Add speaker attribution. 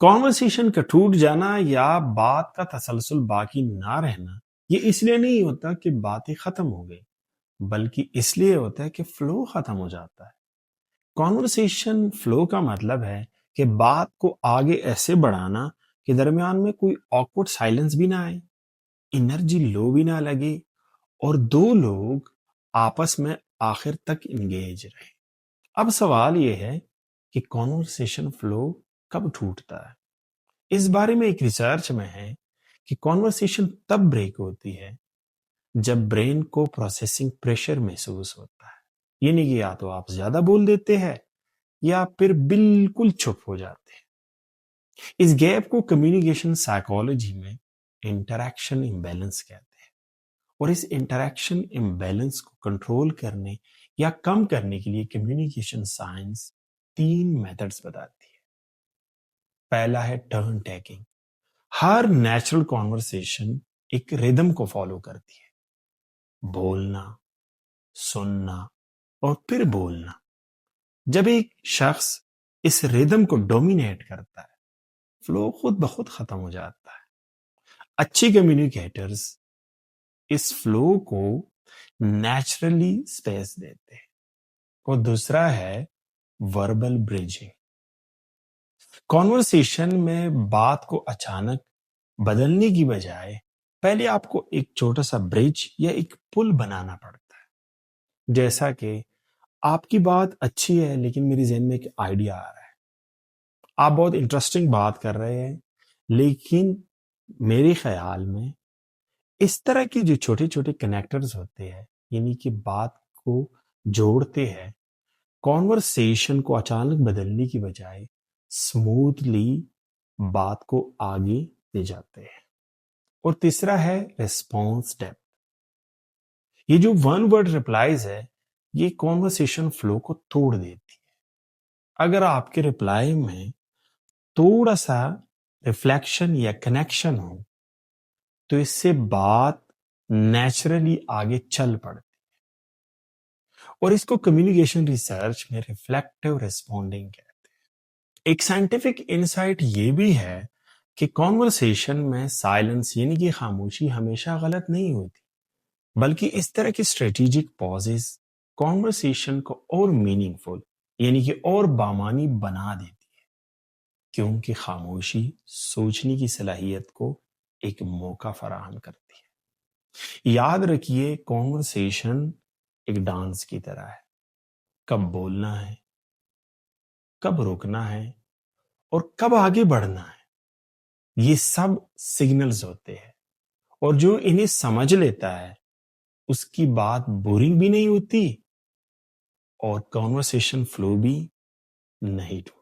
Speaker 1: Conversation کا ٹوٹ جانا یا بات کا تسلسل باقی نہ رہنا یہ اس لیے نہیں ہوتا کہ باتیں ختم ہو گئی، بلکہ اس لیے ہوتا ہے کہ فلو ختم ہو جاتا ہے۔ کانورسیشن فلو کا مطلب ہے کہ بات کو آگے ایسے بڑھانا کہ درمیان میں کوئی آکورڈ سائلنس بھی نہ آئے، انرجی لو بھی نہ لگے، اور دو لوگ آپس میں آخر تک انگیج رہیں۔ اب سوال یہ ہے کہ کانورسیشن فلو کب ٹوٹتا ہے؟ اس بارے میں ایک ریسرچ میں ہے کہ کانورسیشن تب بریک ہوتی ہے جب برین کو پروسیسنگ پریشر محسوس ہوتا ہے، یعنی کہ یا تو آپ زیادہ بول دیتے ہیں یا پھر بالکل چپ ہو جاتے ہیں۔ اس گیپ کو کمیونیکیشن سائیکالوجی میں انٹریکشن امبیلنس کہتے ہیں، اور اس انٹریکشن امبیلنس کو کنٹرول کرنے یا کم کرنے کے لیے کمیونیکیشن سائنس 3 میتھڈز بتاتی ہے۔ پہلا ہے ٹرن ٹیکنگ۔ ہر نیچرل کانورسیشن ایک ریدم کو فالو کرتی ہے، بولنا، سننا اور پھر بولنا۔ جب ایک شخص اس ریدم کو ڈومینیٹ کرتا ہے، فلو خود بخود ختم ہو جاتا ہے۔ اچھی کمیونیکیٹرز اس فلو کو نیچرلی سپیس دیتے ہیں۔ اور دوسرا ہے وربل بریجنگ۔ کانورسیشن میں بات کو اچانک بدلنے کی بجائے پہلے آپ کو ایک چھوٹا سا برج یا ایک پل بنانا پڑتا ہے۔ جیسا کہ آپ کی بات اچھی ہے لیکن میری ذہن میں ایک آئیڈیا آ رہا ہے، آپ بہت انٹرسٹنگ بات کر رہے ہیں، لیکن میرے خیال میں اس طرح کی جو چھوٹے چھوٹے کنیکٹرز ہوتے ہیں، یعنی کہ بات کو جوڑتے ہیں، کانورسیشن کو اچانک بدلنے کی بجائے سموتھلی بات کو آگے لے جاتے ہیں۔ اور تیسرا ہے ریسپانس ڈیپتھ۔ یہ جو ون ورڈ ریپلائیز ہے، یہ کانورسیشن فلو کو توڑ دیتی ہے۔ اگر آپ کے رپلائی میں تھوڑا سا ریفلیکشن یا کنیکشن ہو تو اس سے بات نیچرلی آگے چل پڑتی ہے، اور اس کو کمیونیکیشن ریسرچ میں ریفلیکٹیو ریسپونڈنگ کہتے ہیں۔ ایک سائنٹیفک انسائٹ یہ بھی ہے کہ کانورسیشن میں سائلنس یعنی کہ خاموشی ہمیشہ غلط نہیں ہوتی، بلکہ اس طرح کی اسٹریٹجک پازز کانورسیشن کو اور میننگ فل یعنی کہ اور بامانی بنا دیتی ہے، کیونکہ خاموشی سوچنے کی صلاحیت کو ایک موقع فراہم کرتی ہے۔ یاد رکھیے، کانورسیشن ایک ڈانس کی طرح ہے۔ کب بولنا ہے، کب رکنا ہے، اور کب آگے بڑھنا ہے، یہ سب سگنلز ہوتے ہیں، اور جو انہیں سمجھ لیتا ہے اس کی بات بورنگ بھی نہیں ہوتی اور کانورسیشن فلو بھی نہیں ٹوٹتا۔